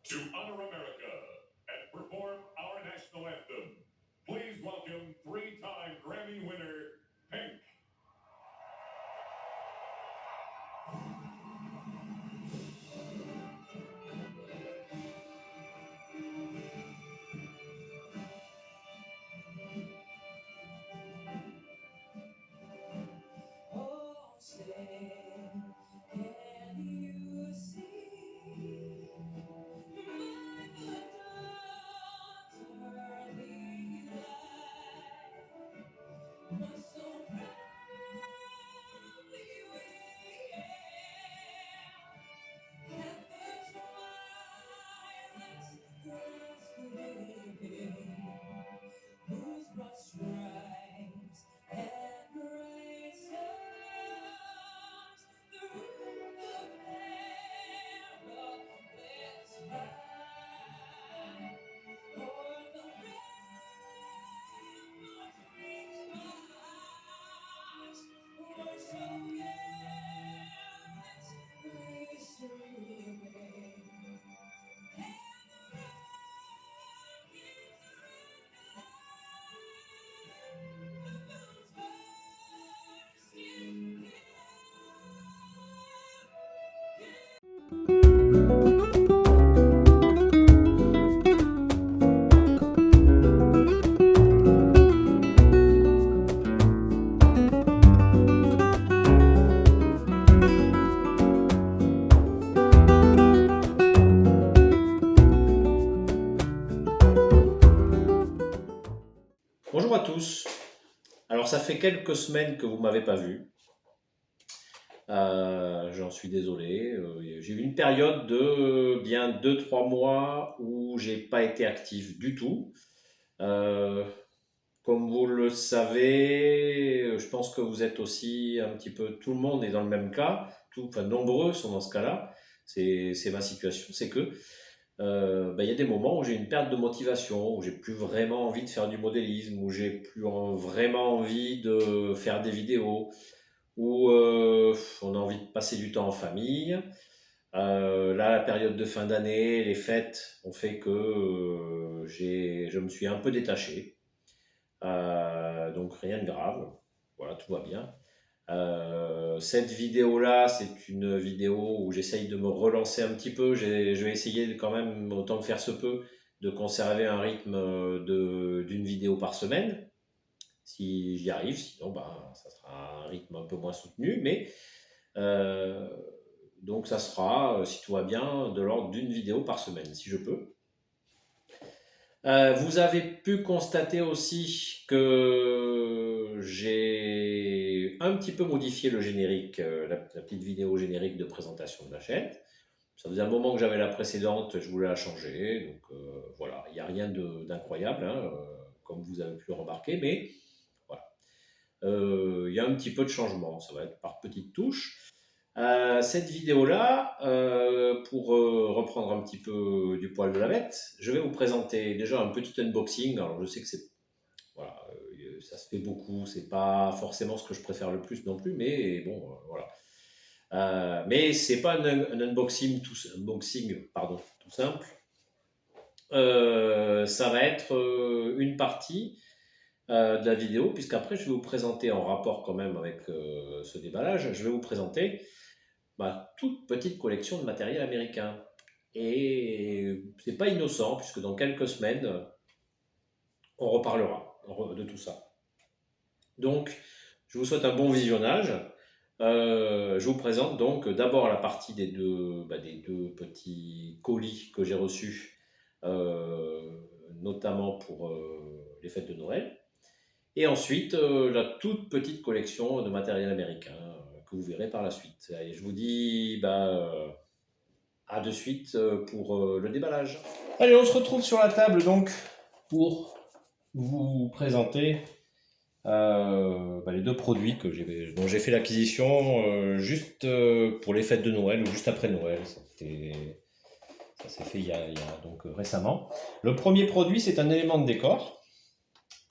to honor America and perform our national anthem. Please welcome three-time Grammy winner, Pink. Oh, say, can you see my daughter-ly light was so proudly waving at the twilight's last gleaming, whose broad stripes and bright stars through the perilous fight o'er the ramparts reached were so gallantly streaming, and the rockets Bonjour à tous. Alors ça fait quelques semaines que vous m'avez pas vu. J'en suis désolé. J'ai eu une période de bien 2-3 mois où j'ai pas été actif du tout. Comme vous le savez, je pense que vous êtes aussi un petit peu, tout le monde est dans le même cas, enfin nombreux sont dans ce cas-là. C'est ma situation, c'est que y a des moments où j'ai une perte de motivation, où j'ai plus vraiment envie de faire du modélisme, où j'ai plus vraiment envie de faire des vidéos, où on a envie de passer du temps en famille. Là, la période de fin d'année, les fêtes ont fait que je me suis un peu détaché. Donc rien de grave, voilà, tout va bien. Cette vidéo-là, c'est une vidéo où j'essaye de me relancer un petit peu. Je vais essayer quand même, autant que faire se peut, de conserver un rythme d'une vidéo par semaine. Si j'y arrive, sinon ça sera un rythme un peu moins soutenu. Mais donc ça sera, si tout va bien, de l'ordre d'une vidéo par semaine, si je peux. Vous avez pu constater aussi que j'ai un petit peu modifié le générique, la petite vidéo générique de présentation de la chaîne. Ça faisait un moment que j'avais la précédente, je voulais la changer. Donc voilà, il n'y a rien d'incroyable, hein, comme vous avez pu le remarquer, mais voilà. Il y a un petit peu de changement, ça va être par petites touches. Cette vidéo-là, pour reprendre un petit peu du poil de la bête, je vais vous présenter déjà un petit unboxing. Alors je sais que voilà, ça se fait beaucoup, c'est pas forcément ce que je préfère le plus non plus, mais bon, voilà. Mais c'est pas un unboxing tout simple. Ça va être une partie de la vidéo, puisqu'après je vais vous présenter en rapport quand même avec ce déballage, je vais vous présenter ma toute petite collection de matériel américain. Et c'est pas innocent, puisque dans quelques semaines, on reparlera de tout ça. Donc, je vous souhaite un bon visionnage. Je vous présente donc d'abord la partie des deux petits colis que j'ai reçus, notamment pour les fêtes de Noël. Et ensuite, la toute petite collection de matériel américain que vous verrez par la suite. Et je vous dis à de suite pour le déballage. Allez, on se retrouve sur la table donc pour vous présenter les deux produits dont j'ai fait l'acquisition juste pour les fêtes de Noël ou juste après Noël. Ça s'est fait il y a donc récemment. Le premier produit, c'est un élément de décor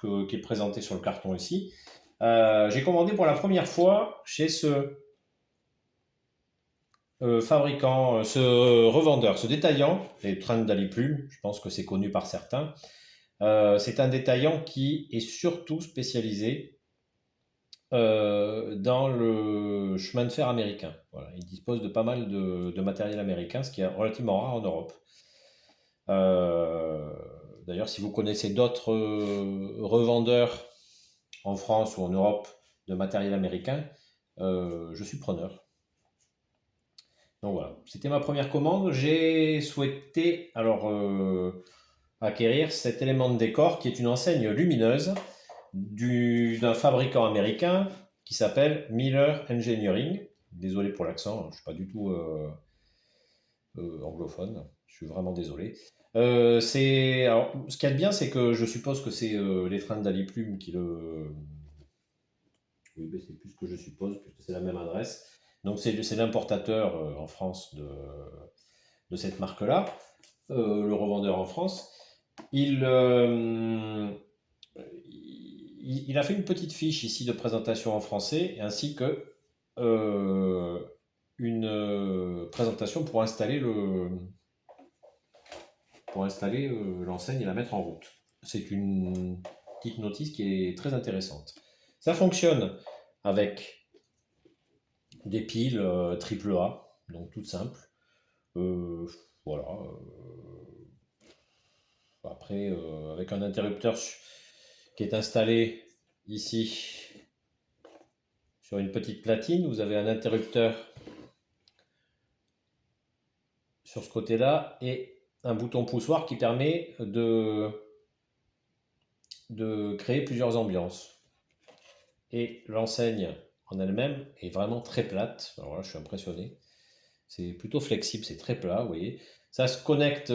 qui est présenté sur le carton ici. J'ai commandé pour la première fois chez ce fabricant, ce revendeur, ce détaillant, les Trindali Plume, je pense que c'est connu par certains. C'est un détaillant qui est surtout spécialisé dans le chemin de fer américain. Voilà, il dispose de pas mal de matériel américain, ce qui est relativement rare en Europe. D'ailleurs, si vous connaissez d'autres revendeurs en France ou en Europe de matériel américain, je suis preneur. Donc voilà, c'était ma première commande. J'ai souhaité acquérir cet élément de décor qui est une enseigne lumineuse d'un fabricant américain qui s'appelle Miller Engineering. Désolé pour l'accent, je ne suis pas du tout anglophone, je suis vraiment désolé. Alors, ce qu'il y a de bien, c'est que je suppose que c'est les Trindali Plume qui le. Oui, mais c'est plus ce que je suppose, puisque c'est la même adresse. Donc c'est l'importateur en France de cette marque-là, le revendeur en France. Il a fait une petite fiche ici de présentation en français, ainsi que une présentation pour installer l'enseigne et la mettre en route. C'est une petite notice qui est très intéressante. Ça fonctionne avec des piles AAA, donc toutes simples. Voilà. Après, avec un interrupteur qui est installé ici sur une petite platine, vous avez un interrupteur sur ce côté-là et un bouton poussoir qui permet de créer plusieurs ambiances. Et l'enseigne en elle-même est vraiment très plate. Alors là, je suis impressionné. C'est plutôt flexible, c'est très plat, vous voyez. Ça se connecte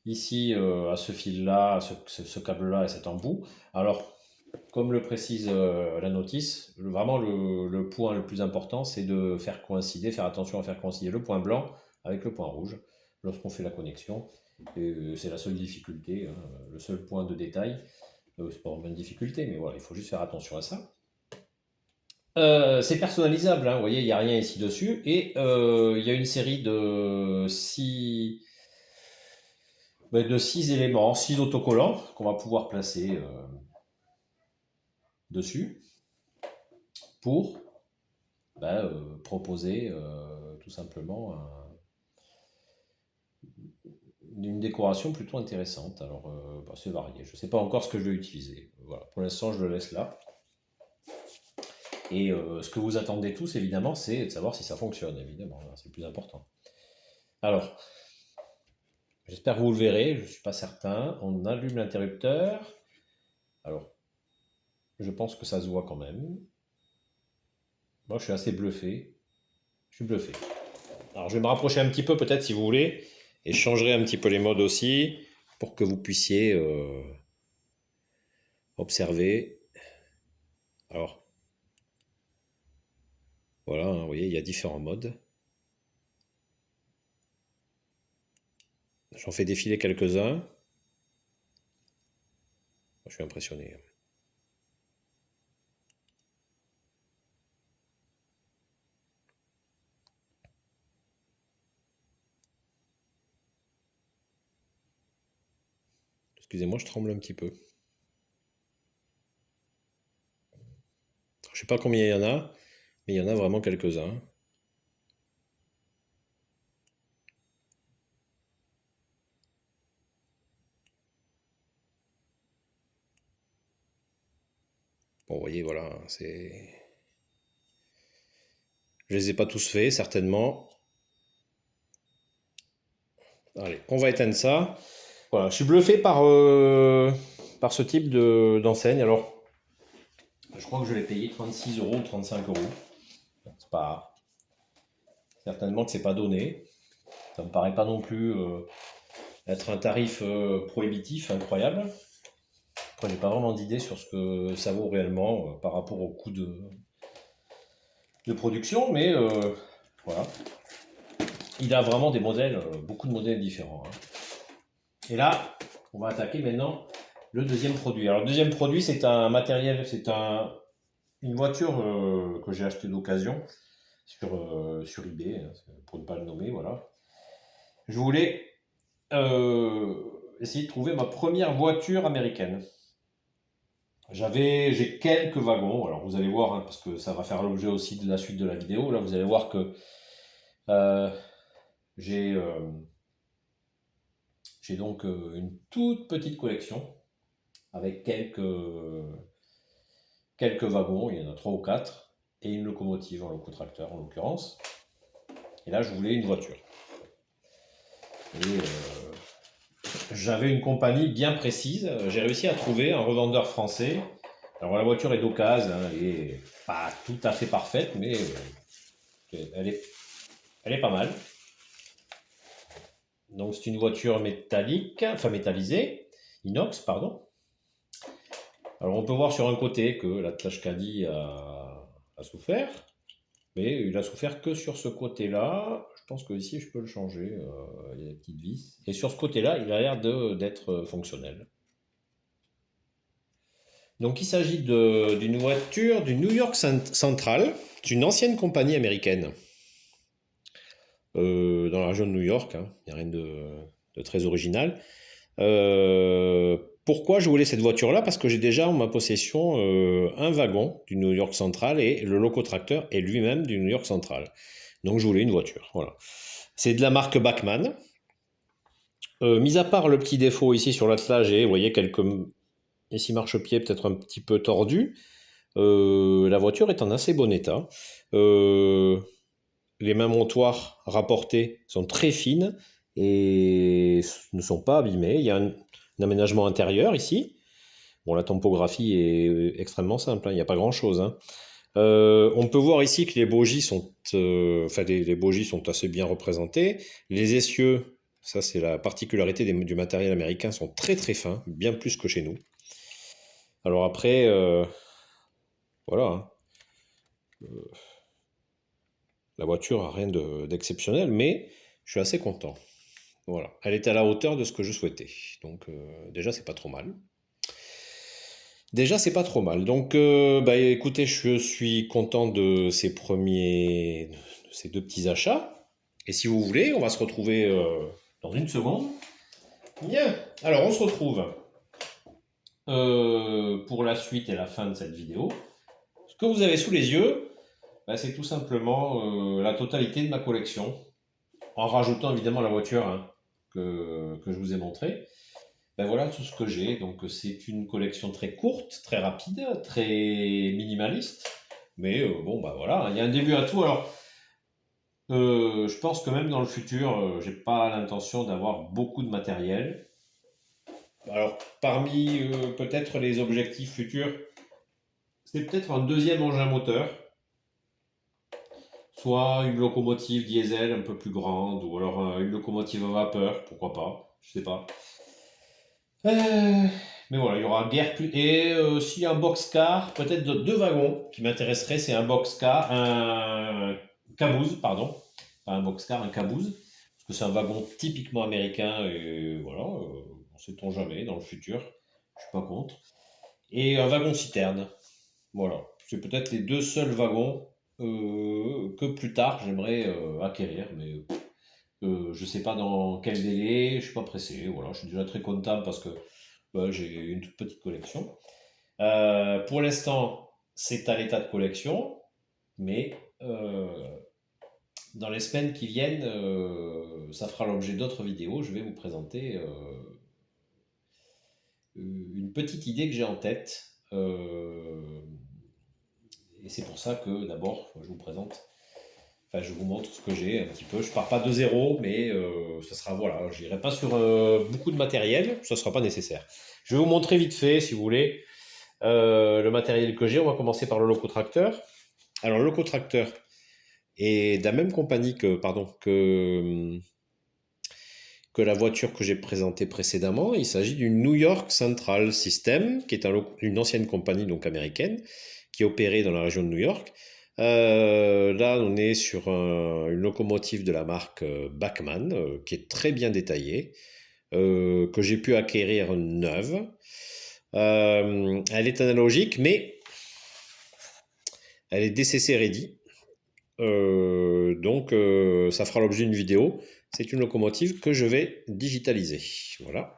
ici à ce fil-là, à ce câble-là et cet embout. Alors, comme le précise la notice, vraiment le point le plus important, c'est de faire attention à faire coïncider le point blanc avec le point rouge lorsqu'on fait la connexion. C'est la seule difficulté, hein, le seul point de détail. C'est pas vraiment une difficulté, mais voilà, il faut juste faire attention à ça. C'est personnalisable, hein, vous voyez, il n'y a rien ici dessus. Et il y a une série de 6 éléments, 6 autocollants qu'on va pouvoir placer dessus pour proposer tout simplement une décoration plutôt intéressante. Alors, c'est varié. Je ne sais pas encore ce que je vais utiliser. Voilà, pour l'instant, je le laisse là. Et ce que vous attendez tous, évidemment, c'est de savoir si ça fonctionne, évidemment. C'est le plus important. Alors, j'espère que vous le verrez, je ne suis pas certain. On allume l'interrupteur. Alors, je pense que ça se voit quand même. Moi, je suis assez bluffé. Je suis bluffé. Alors, je vais me rapprocher un petit peu, peut-être, si vous voulez. Et je changerai un petit peu les modes aussi, pour que vous puissiez observer. Alors, voilà, hein, vous voyez, il y a différents modes. J'en fais défiler quelques-uns. Je suis impressionné. Excusez-moi, je tremble un petit peu. Je ne sais pas combien il y en a, mais il y en a vraiment quelques-uns. Bon, vous voyez, voilà, c'est... Je les ai pas tous faits, certainement. Allez, on va éteindre ça. Voilà, je suis bluffé par ce type d'enseigne. Alors, je crois que je l'ai payé 36 € ou 35 €. C'est pas... Certainement que c'est pas donné. Ça me paraît pas non plus être un tarif prohibitif, incroyable. Après, j'ai pas vraiment d'idée sur ce que ça vaut réellement par rapport au coût de production, mais voilà. Il a vraiment des modèles, beaucoup de modèles différents, hein. Et là, on va attaquer maintenant le deuxième produit. Alors, le deuxième produit, c'est un matériel, c'est une voiture que j'ai achetée d'occasion sur eBay, hein, pour ne pas le nommer, voilà. Je voulais essayer de trouver ma première voiture américaine. J'ai quelques wagons, alors vous allez voir, hein, parce que ça va faire l'objet aussi de la suite de la vidéo. Là, vous allez voir que euh, j'ai donc une toute petite collection avec quelques wagons, il y en a 3 ou 4, et une locomotive, un locotracteur en l'occurrence. Et là, je voulais une voiture. Et j'avais une compagnie bien précise. J'ai réussi à trouver un revendeur français. Alors la voiture est d'occasion, hein, elle est pas tout à fait parfaite, mais elle est pas mal. Donc c'est une voiture métallique, enfin métallisée, inox, pardon. Alors on peut voir sur un côté que l'attelage Caddy a souffert, mais il a souffert que sur ce côté-là. Je pense que ici je peux le changer, il y a des petites vis. Et sur ce côté-là, il a l'air d'être fonctionnel. Donc il s'agit d'une voiture du New York Central, d'une ancienne compagnie américaine, dans la région de New York, hein. Il n'y a rien de très original. Pourquoi je voulais cette voiture-là? Parce que j'ai déjà en ma possession un wagon du New York Central et le locotracteur est lui-même du New York Central. Donc je voulais une voiture. Voilà. C'est de la marque Bachmann. Mis à part le petit défaut ici sur l'attelage, vous voyez quelques ici marchepied peut-être un petit peu tordu. La voiture est en assez bon état. Les mains montoirs rapportées sont très fines et ne sont pas abîmées. Il y a un aménagement intérieur ici. Bon, la topographie est extrêmement simple, hein, il n'y a pas grand-chose, hein. On peut voir ici que les bogies sont, les bogies sont assez bien représentées. Les essieux, ça c'est la particularité du matériel américain, sont très très fins, bien plus que chez nous. Alors après, voilà, hein. La voiture n'a rien d'exceptionnel, mais je suis assez content. Voilà, elle est à la hauteur de ce que je souhaitais. Donc déjà, c'est pas trop mal. Donc, écoutez, je suis content de ces deux petits achats. Et si vous voulez, on va se retrouver dans une seconde. Bien, alors on se retrouve pour la suite et la fin de cette vidéo. Ce que vous avez sous les yeux, c'est tout simplement la totalité de ma collection, en rajoutant évidemment la voiture, hein, que je vous ai montré. Voilà tout ce que j'ai. Donc c'est une collection très courte, très rapide, très minimaliste. Mais voilà, il y a un début à tout. Alors je pense que même dans le futur, j'ai pas l'intention d'avoir beaucoup de matériel. Alors parmi peut-être les objectifs futurs, c'est peut-être un deuxième engin moteur. Soit une locomotive diesel un peu plus grande, ou alors une locomotive à vapeur, pourquoi pas, je sais pas. Mais voilà, il y aura guère plus. Et si un boxcar, peut-être deux wagons qui m'intéresseraient, c'est un boxcar, un caboose, pardon. Pas un boxcar, un caboose. Parce que c'est un wagon typiquement américain, et voilà, on sait-on jamais dans le futur, je suis pas contre. Et un wagon citerne. Voilà, c'est peut-être les deux seuls wagons que plus tard j'aimerais acquérir, mais je sais pas dans quel délai, je suis pas pressé. Voilà, je suis déjà très content parce que j'ai une toute petite collection. Pour l'instant, c'est à l'état de collection, mais dans les semaines qui viennent, ça fera l'objet d'autres vidéos. Je vais vous présenter une petite idée que j'ai en tête. Et c'est pour ça que d'abord, je vous présente, je vous montre ce que j'ai un petit peu. Je pars pas de zéro, mais ça sera, voilà, je n'irai pas sur beaucoup de matériel, ça ne sera pas nécessaire. Je vais vous montrer vite fait, si vous voulez, le matériel que j'ai. On va commencer par le locotracteur. Alors, le locotracteur est de la même compagnie que la voiture que j'ai présentée précédemment. Il s'agit du New York Central System, qui est une ancienne compagnie donc américaine, qui opérait dans la région de New York. Là, on est sur une locomotive de la marque Bachmann, qui est très bien détaillée, que j'ai pu acquérir neuve. Elle est analogique, mais elle est DCC ready. Donc, ça fera l'objet d'une vidéo. C'est une locomotive que je vais digitaliser. Voilà.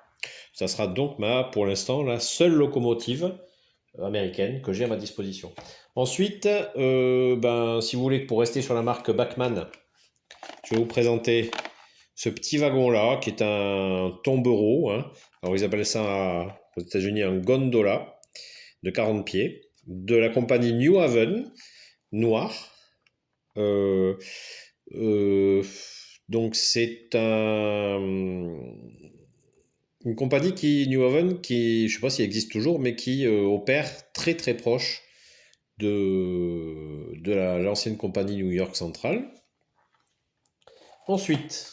Ça sera donc pour l'instant, la seule locomotive américaine que j'ai à ma disposition. Ensuite, si vous voulez, pour rester sur la marque Bachmann, je vais vous présenter ce petit wagon-là, qui est un tombereau. Hein. Alors, ils appellent ça aux États-Unis un gondola de 40 pieds, de la compagnie New Haven, noir. Donc, c'est une compagnie New Haven, qui, je ne sais pas s'il existe toujours, mais qui opère très très proche de l'ancienne compagnie New York Central. Ensuite,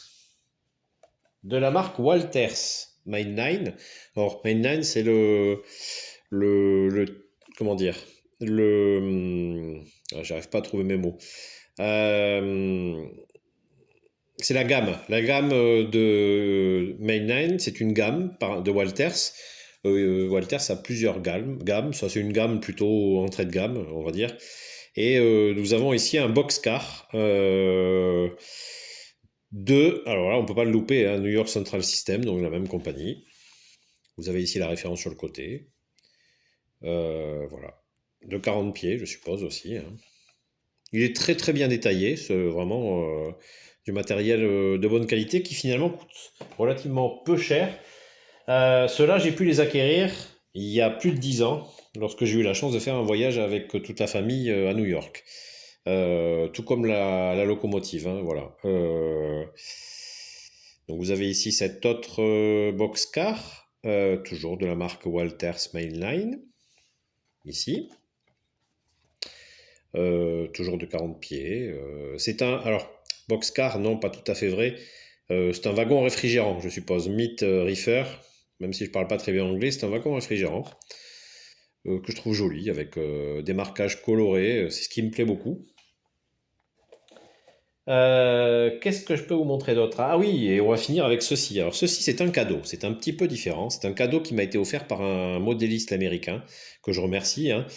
de la marque Walters Mainline. Alors, Mainline, c'est comment dire, j'arrive pas à trouver mes mots. C'est la gamme de Mainline, c'est une gamme de Walters. Walters a plusieurs gammes. Ça, c'est une gamme plutôt entrée de gamme, on va dire. Et nous avons ici un boxcar alors là, on peut pas le louper, hein, New York Central System, donc la même compagnie. Vous avez ici la référence sur le côté. Voilà. De 40 pieds, je suppose aussi. Hein. Il est très très bien détaillé, c'est vraiment du matériel de bonne qualité qui finalement coûte relativement peu cher. Ceux-là, j'ai pu les acquérir il y a plus de 10 ans, lorsque j'ai eu la chance de faire un voyage avec toute la famille à New York. Tout comme la locomotive, hein, voilà. Donc vous avez ici cet autre boxcar, toujours de la marque Walters Mainline, ici. Toujours de 40 pieds. Alors, boxcar, non, pas tout à fait vrai. C'est un wagon réfrigérant, je suppose. Meat reefer, même si je parle pas très bien anglais, c'est un wagon réfrigérant que je trouve joli, avec des marquages colorés. C'est ce qui me plaît beaucoup. Qu'est-ce que je peux vous montrer d'autre? Ah oui, et on va finir avec ceci. Alors ceci, c'est un cadeau. C'est un petit peu différent. C'est un cadeau qui m'a été offert par un modéliste américain, que je remercie. Hein.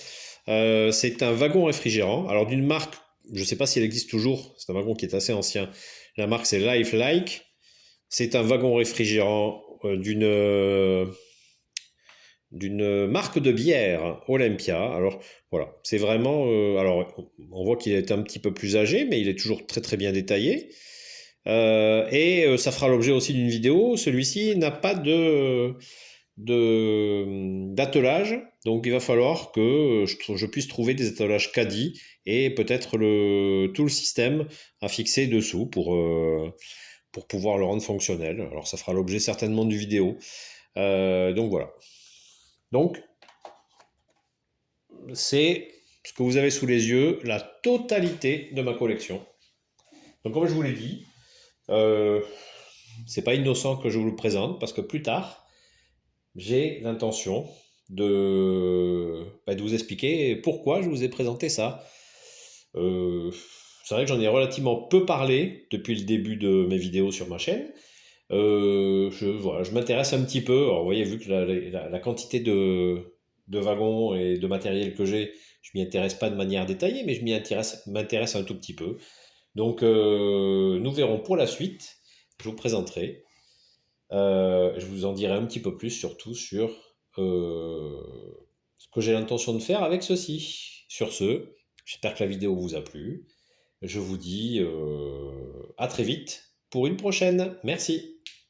C'est un wagon réfrigérant. Alors d'une marque, je ne sais pas si elle existe toujours. C'est un wagon qui est assez ancien. La marque, c'est Lifelike. C'est un wagon réfrigérant d'une marque de bière, Olympia. Alors voilà, c'est vraiment. Alors on voit qu'il est un petit peu plus âgé, mais il est toujours très très bien détaillé. Ça fera l'objet aussi d'une vidéo. Celui-ci n'a pas d'attelage, donc il va falloir que je puisse trouver des attelages caddie et peut-être tout le système à fixer dessous pour pouvoir le rendre fonctionnel. Alors ça fera l'objet certainement d'une vidéo. Donc voilà. Donc, c'est ce que vous avez sous les yeux, la totalité de ma collection. Donc, comme je vous l'ai dit, c'est pas innocent que je vous le présente parce que plus tard, j'ai l'intention de vous expliquer pourquoi je vous ai présenté ça. C'est vrai que j'en ai relativement peu parlé depuis le début de mes vidéos sur ma chaîne. Je m'intéresse un petit peu. Alors, vous voyez, vu que la quantité de wagons et de matériel que j'ai, je m'y intéresse pas de manière détaillée, mais je m'intéresse un tout petit peu. Donc, nous verrons pour la suite. Je vous présenterai. Je vous en dirai un petit peu plus, surtout sur ce que j'ai l'intention de faire avec ceci. Sur ce, j'espère que la vidéo vous a plu. Je vous dis à très vite pour une prochaine. Merci.